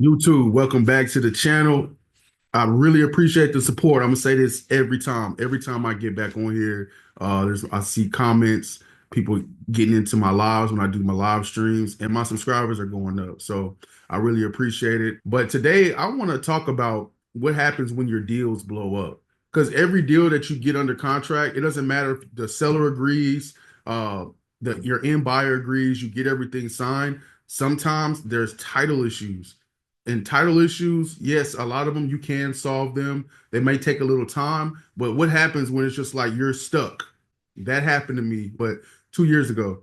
You too. Welcome back to the channel. I really appreciate the support. I'm gonna say this every time. Every time I get back on here, I see comments, people getting into my lives when I do my live streams, and my subscribers are going up. So I really appreciate it. But today I want to talk about what happens when your deals blow up. Because every deal that you get under contract, it doesn't matter if the seller agrees, uh, your end buyer agrees, you get everything signed. Sometimes there's title issues. And title issues, yes, a lot of them you can solve them. They may take a little time, but what happens when it's just like you're stuck? That happened to me, but 2 years ago.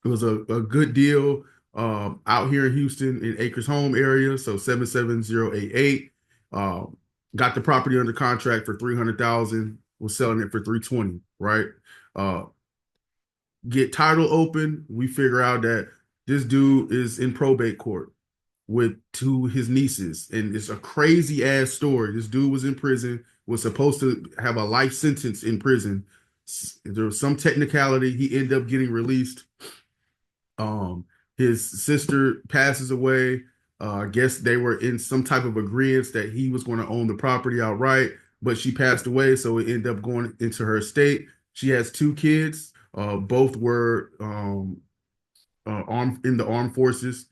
It was a good deal out here in Houston in Acres Home area, so 77088. Got the property under contract for 300,000, was selling it for 320, right? Uh, get title open, we figure out that this dude is in probate court with two his nieces, and it's a crazy ass story. This dude was in prison, was supposed to have a life sentence in prison. There was some technicality. He ended up getting released. Um, his sister passes away. I guess they were in some type of agreement that he was going to own the property outright, but she passed away, so it ended up going into her estate. She has two kids. Both were armed in the armed forces.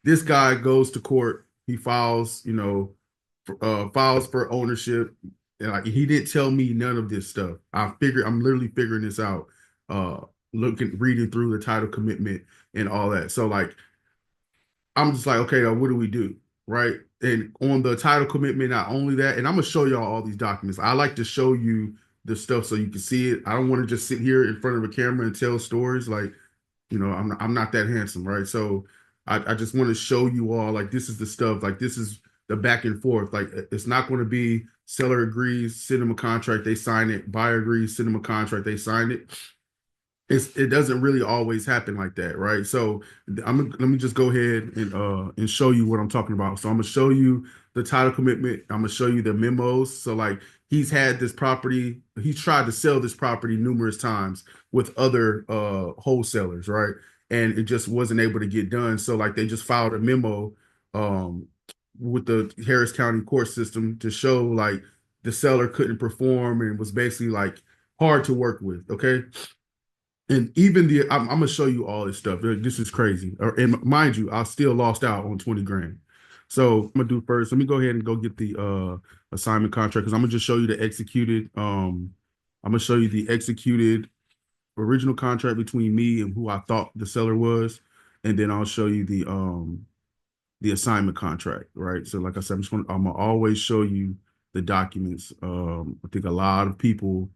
This guy goes to court. He files, files for ownership. And like he didn't tell me none of this stuff. I'm literally figuring this out. Uh, reading through the title commitment and all that. So like I'm just like, okay, what do we do? Right. And on the title commitment, not only that, and I'm gonna show y'all all these documents. I like to show you the stuff so you can see it. I don't want to just sit here in front of a camera and tell stories. Like, I'm not that handsome, right? So I just want to show you all like this is the stuff, like this is the back and forth. Like it's not going to be seller agrees, send them a contract, they sign it, buyer agrees, send them a contract, they sign it. It doesn't really always happen like that, right? So let me just go ahead and show you what I'm talking about. So I'm gonna show you the title commitment. I'm gonna show you the memos. So like he's had this property, he's tried to sell this property numerous times with other wholesalers, right? And it just wasn't able to get done. So like they just filed a memo um with the Harris County court system to show like the seller couldn't perform and was basically like hard to work with. Okay. And even I'm gonna show you all this stuff. This is crazy. And mind you, I still lost out on 20 grand. So I'm gonna do first. Let me go ahead and go get the assignment contract because I'm gonna just show you the executed. I'm gonna show you the executed original contract between me and who I thought the seller was, and then I'll show you the assignment contract. Right. So like I said, I'm gonna always show you the documents. I think a lot of people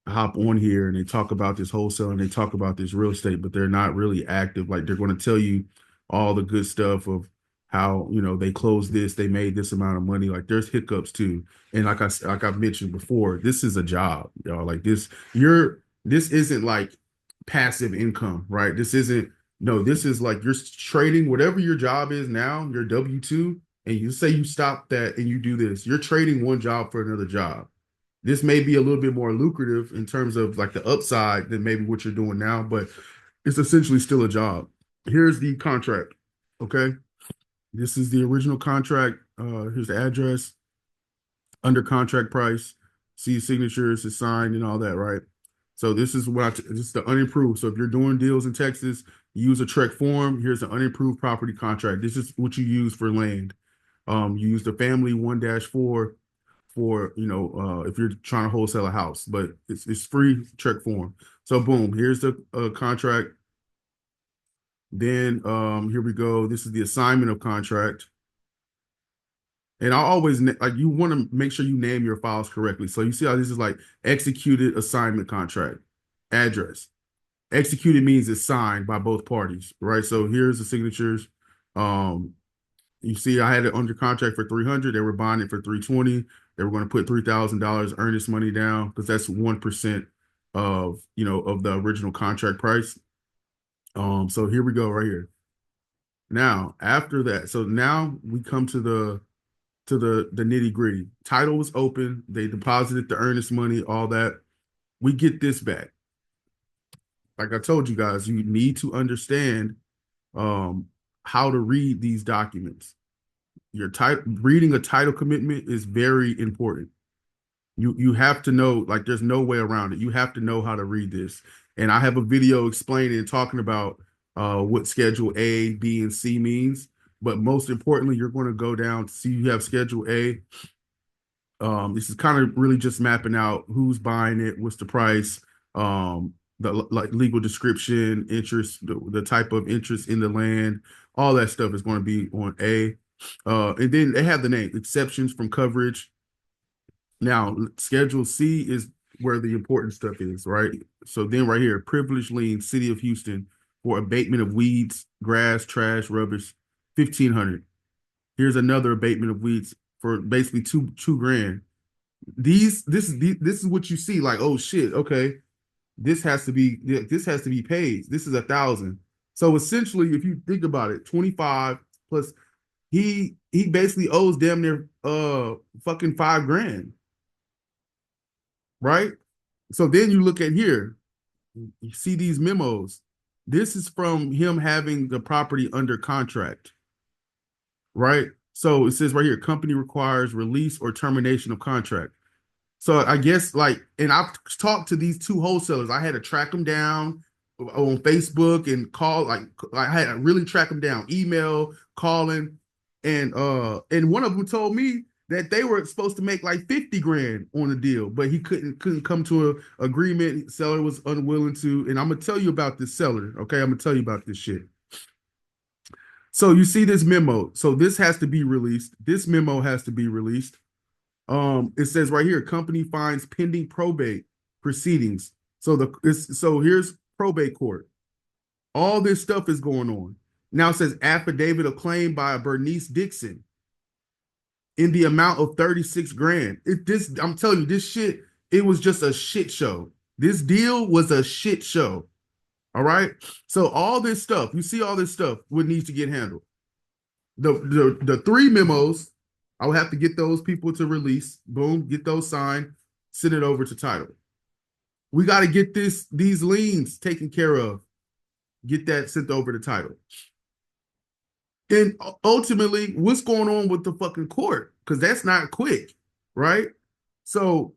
hop on here and they talk about this wholesale and they talk about this real estate, but they're not really active. Like they're going to tell you all the good stuff of how, they closed this, they made this amount of money. Like there's hiccups too. And like I've mentioned before, this is a job, y'all. Like this isn't like passive income, right? This isn't no, this is like you're trading whatever your job is now, your W-2, and you say you stop that and you do this. You're trading one job for another job. This may be a little bit more lucrative in terms of like the upside than maybe what you're doing now, but it's essentially still a job. Here's the contract. Okay. This is the original contract. Here's the address, under contract price, see signatures, it's signed and all that, right? So this is this is the unimproved. So if you're doing deals in Texas, use a Trek form. Here's an unimproved property contract. This is what you use for land. You use the family 1-4 for if you're trying to wholesale a house, but it's free check form. So boom, here's the contract. Then here we go. This is the assignment of contract. And I always like you want to make sure you name your files correctly. So you see how this is like executed assignment contract, address. Executed means it's signed by both parties, right? So here's the signatures. Um, You see, I had it under contract for 300. They were buying it for 320. They were going to put $3,000 earnest money down because that's 1% of the original contract price. So here we go right here. Now, after that, so now we come to the nitty gritty. Title was open. They deposited the earnest money, all that. We get this back. Like I told you guys, you need to understand. Um, how to read these documents. Reading a title commitment is very important. You have to know, like, there's no way around it. You have to know how to read this. And I have a video explaining and talking about what Schedule A, B, and C means. But most importantly, you're going to go down to see you have Schedule A. This is kind of really just mapping out who's buying it, what's the price, the like legal description, interest, the type of interest in the land, all that stuff is going to be on A. And then they have the name, exceptions from coverage. Now, Schedule C is where the important stuff is, right? So then right here, privilege lien, City of Houston for abatement of weeds, grass, trash, rubbish, 1,500. Here's another abatement of weeds for basically two grand. This is what you see, like, oh shit, okay, this has to be paid. This is 1,000. So essentially, if you think about it, 25 plus he basically owes damn near fucking 5 grand. Right? So then you look at here, you see these memos. This is from him having the property under contract, right? So it says right here, company requires release or termination of contract. So I guess like, and I've talked to these two wholesalers. I had to track them down on Facebook and call, like I had to really track them down, email, calling, and one of them told me that they were supposed to make like 50 grand on the deal, but he couldn't come to an agreement. Seller was unwilling to, and I'm gonna tell you about this seller. Okay, I'm gonna tell you about this shit. So you see this memo. So this has to be released. This memo has to be released. It says right here, company finds pending probate proceedings. So here's probate court. All this stuff is going on. Now it says affidavit of claim by Bernice Dixon in the amount of 36 grand. I'm telling you, this shit, it was just a shit show. This deal was a shit show. All right. So all this stuff, you see all this stuff, what needs to get handled. The three memos, I will have to get those people to release. Boom, get those signed, send it over to title. We got to get these liens taken care of. Get that sent over to title. And ultimately, what's going on with the fucking court? Because that's not quick, right? So,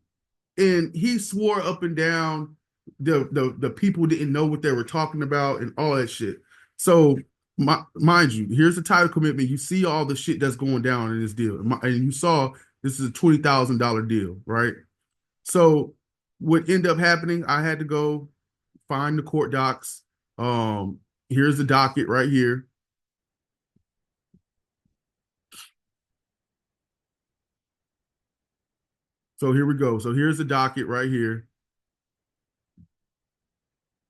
and he swore up and down the people didn't know what they were talking about and all that shit. So, mind you, here's the title commitment. You see all the shit that's going down in this deal, and you saw this is a $20,000 deal, right? So, what ended up happening? I had to go find the court docs. Here's the docket right here. So here we go. So here's the docket right here.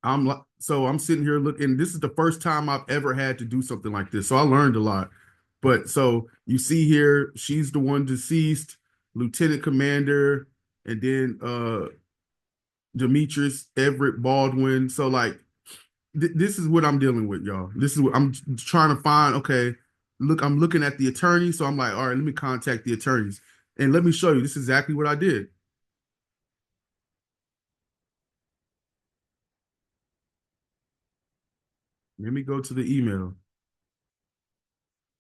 I'm sitting here looking. This is the first time I've ever had to do something like this. So I learned a lot. But so you see here, she's the one deceased, Lieutenant Commander, and then Demetrius Everett Baldwin. So like this is what I'm dealing with, y'all. This is what I'm trying to find. Okay, look, I'm looking at the attorney. So I'm like, all right, let me contact the attorneys. And let me show you, this is exactly what I did. Let me go to the email.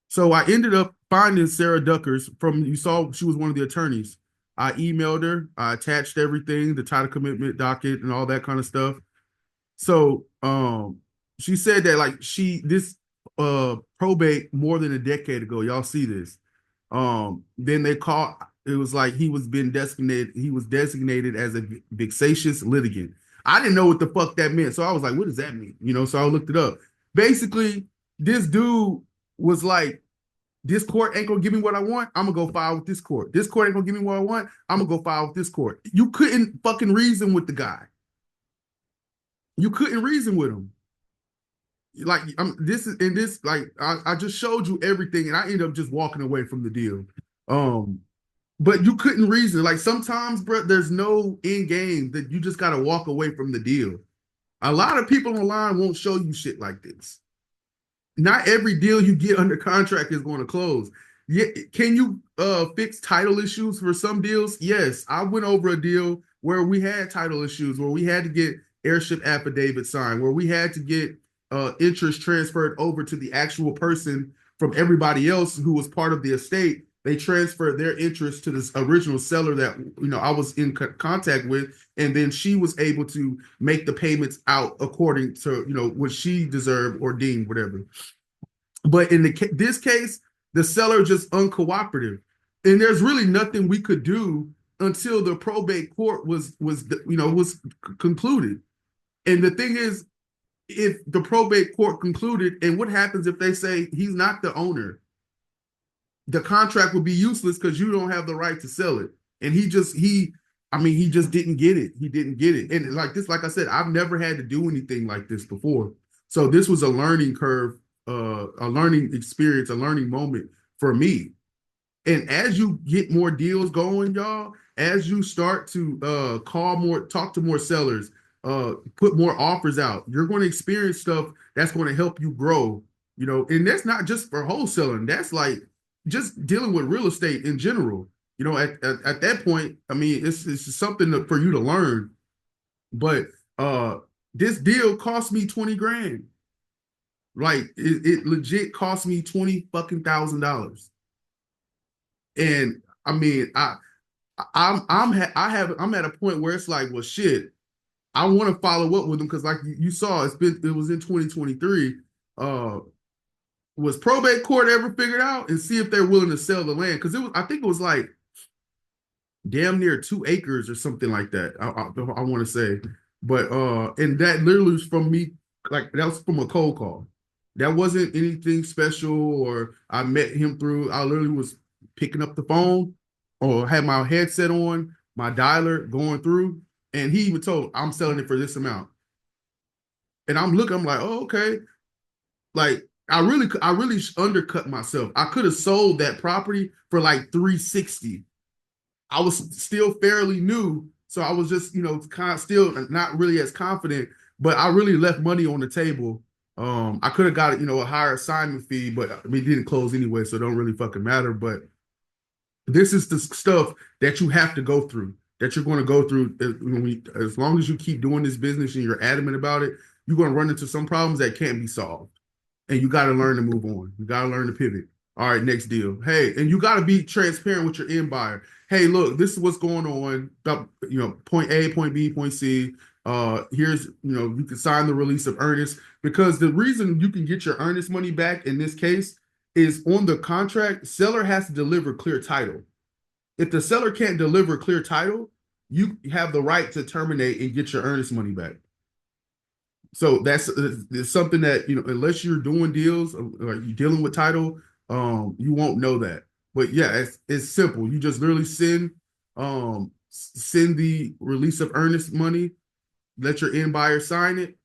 So I ended up finding Sarah Duckers you saw she was one of the attorneys. I emailed her, I attached everything, the title commitment docket and all that kind of stuff. So she said that like this probate more than a decade ago. Y'all see this. Then they called, it was like he was designated as a vexatious litigant. I didn't know what the fuck that meant. So I was like, what does that mean? So I looked it up. Basically, this dude was like, this court ain't gonna give me what I want. I'm gonna go file with this court. This court ain't gonna give me what I want. I'm gonna go file with this court. You couldn't fucking reason with the guy. You couldn't reason with him. Like I just showed you everything, and I ended up just walking away from the deal. But you couldn't reason. Like sometimes, bro, there's no end game that you just gotta walk away from the deal. A lot of people online won't show you shit like this. Not every deal you get under contract is going to close. Yeah, can you fix title issues for some deals? Yes, I went over a deal where we had title issues, where we had to get airship affidavit signed, where we had to get interest transferred over to the actual person from everybody else who was part of the estate. They transferred their interest to this original seller that I was in contact with, and then she was able to make the payments out according to what she deserved or deemed, whatever. But in this case, the seller just uncooperative, and there's really nothing we could do until the probate court was concluded. And the thing is, if the probate court concluded, and what happens if they say he's not the owner? The contract would be useless because you don't have the right to sell it. And he just didn't get it. He didn't get it. And like I said, I've never had to do anything like this before. So this was a learning curve, a learning experience, a learning moment for me. And as you get more deals going, y'all, as you start to talk to more sellers, put more offers out, you're going to experience stuff that's going to help you grow, and that's not just for wholesaling. That's like just dealing with real estate in general. At that point, I mean, it's something for you to learn. But this deal cost me 20 grand. Like it legit cost me $20,000. And I mean, I'm at a point where it's like, well, shit, I want to follow up with them because, like you saw, it was in 2023. Was probate court ever figured out, and see if they're willing to sell the land? Because I think it was like damn near 2 acres or something like that. I want to say, but and that literally was from me, like that was from a cold call. That wasn't anything special, or I met him through. I literally was picking up the phone or had my headset on, my dialer going through, and he even told, I'm selling it for this amount. And I'm like, oh, okay. Like I really undercut myself. I could have sold that property for like 360. I was still fairly new, so I was just, kind of still not really as confident, but I really left money on the table. I could have got, a higher assignment fee, but it didn't close anyway, so it don't really fucking matter. But this is the stuff that you have to go through, that you're going to go through. As long as you keep doing this business and you're adamant about it, you're going to run into some problems that can't be solved. And you got to learn to move on. You got to learn to pivot. All right, next deal. Hey, and you got to be transparent with your end buyer. Hey, look, this is what's going on. Point A, point B, point C. Here's, you can sign the release of earnest, because the reason you can get your earnest money back in this case is on the contract, seller has to deliver clear title. If the seller can't deliver clear title, you have the right to terminate and get your earnest money back. So that's something that, unless you're doing deals or you're dealing with title, you won't know that. But yeah, it's simple. You just literally send the release of earnest money, let your end buyer sign it,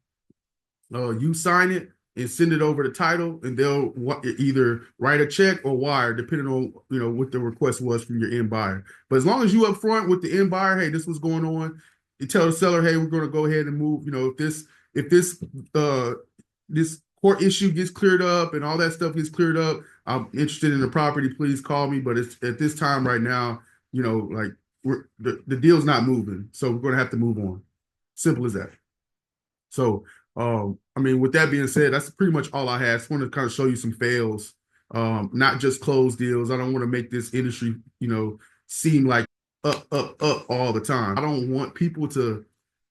you sign it and send it over to title, and they'll either write a check or wire, depending on what the request was from your end buyer. But as long as you up front with the end buyer, hey, this was going on, you tell the seller, hey, we're going to go ahead and move. If this court issue gets cleared up and all that stuff gets cleared up, I'm interested in the property, please call me. But it's at this time right now, like the deal's not moving, so we're going to have to move on. Simple as that. So I mean, with that being said, that's pretty much all I had. I just want to kind of show you some fails, not just closed deals. I don't want to make this industry, seem like up all the time. I don't want people to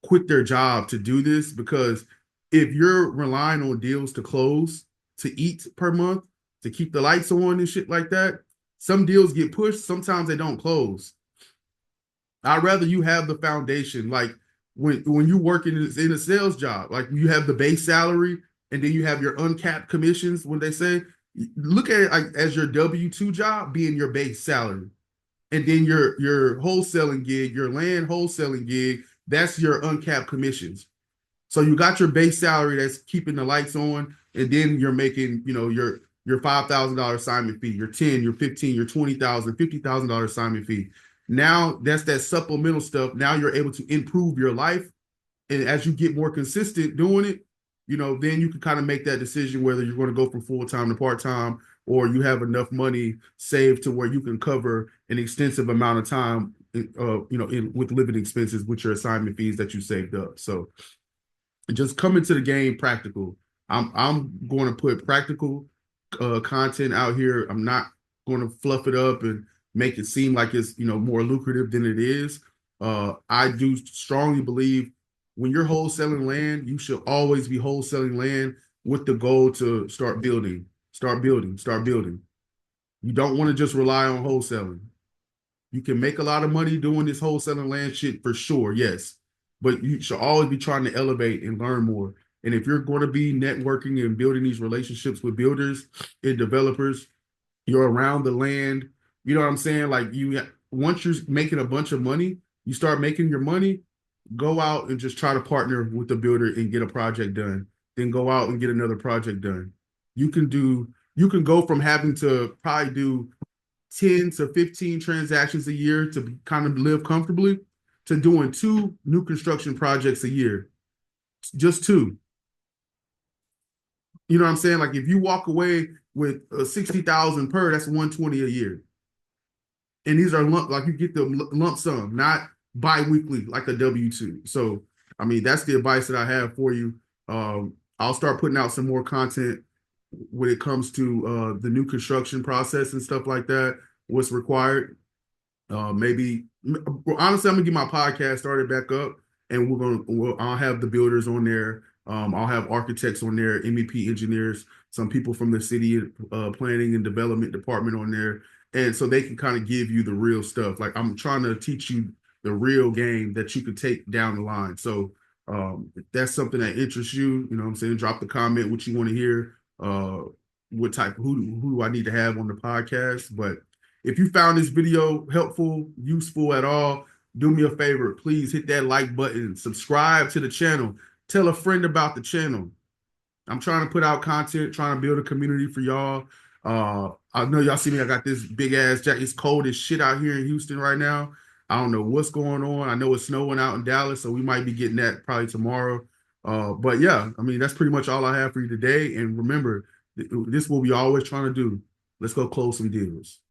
quit their job to do this, because if you're relying on deals to close, to eat per month, to keep the lights on and shit like that, some deals get pushed. Sometimes they don't close. I'd rather you have the foundation. Like when you work in a sales job, like you have the base salary and then you have your uncapped commissions. When they say, look at it like as your W-2 job being your base salary, and then your wholesaling gig, your land wholesaling gig, that's your uncapped commissions. So you got your base salary that's keeping the lights on, and then you're making, your $5,000 assignment fee, your 10, your 15, your 20,000, $50,000 assignment fee. Now that's that supplemental stuff. Now you're able to improve your life. And as you get more consistent doing it, then you can kind of make that decision whether you're going to go from full-time to part-time, or you have enough money saved to where you can cover an extensive amount of time, with living expenses with your assignment fees that you saved up. So just come into the game practical. I'm going to put practical content out here. I'm not going to fluff it up and make it seem like it's more lucrative than it is. I do strongly believe when you're wholesaling land, you should always be wholesaling land with the goal to start building, start building, start building. You don't want to just rely on wholesaling. You can make a lot of money doing this wholesaling land shit for sure, yes. But you should always be trying to elevate and learn more. And if you're going to be networking and building these relationships with builders and developers, you're around the land. You know what I'm saying? Like once you're making a bunch of money, you start making your money, go out and just try to partner with the builder and get a project done. Then go out and get another project done. You can go from having to probably do 10 to 15 transactions a year to kind of live comfortably to doing 2 new construction projects a year. Just 2. You know what I'm saying? Like if you walk away with 60,000 per, that's 120 a year. And these are like you get the lump sum, not bi-weekly like a W-2. So, I mean, that's the advice that I have for you. I'll start putting out some more content when it comes to the new construction process and stuff like that, what's required. Maybe honestly, I'm gonna get my podcast started back up, and I'll have the builders on there. I'll have architects on there, MEP engineers, some people from the city planning and development department on there, and so they can kind of give you the real stuff. Like I'm trying to teach you the real game that you could take down the line. So if that's something that interests you, you know what I'm saying, drop the comment what you want to hear. What type who do I need to have on the podcast? But if you found this video helpful, useful at all, do me a favor. Please hit that like button, subscribe to the channel, tell a friend about the channel. I'm trying to put out content, trying to build a community for y'all. I know y'all see me. I got this big ass jacket. It's cold as shit out here in Houston right now. I don't know what's going on. I know it's snowing out in Dallas, so we might be getting that probably tomorrow. But yeah, I mean, that's pretty much all I have for you today. And remember, this is what we always trying to do. Let's go close some deals.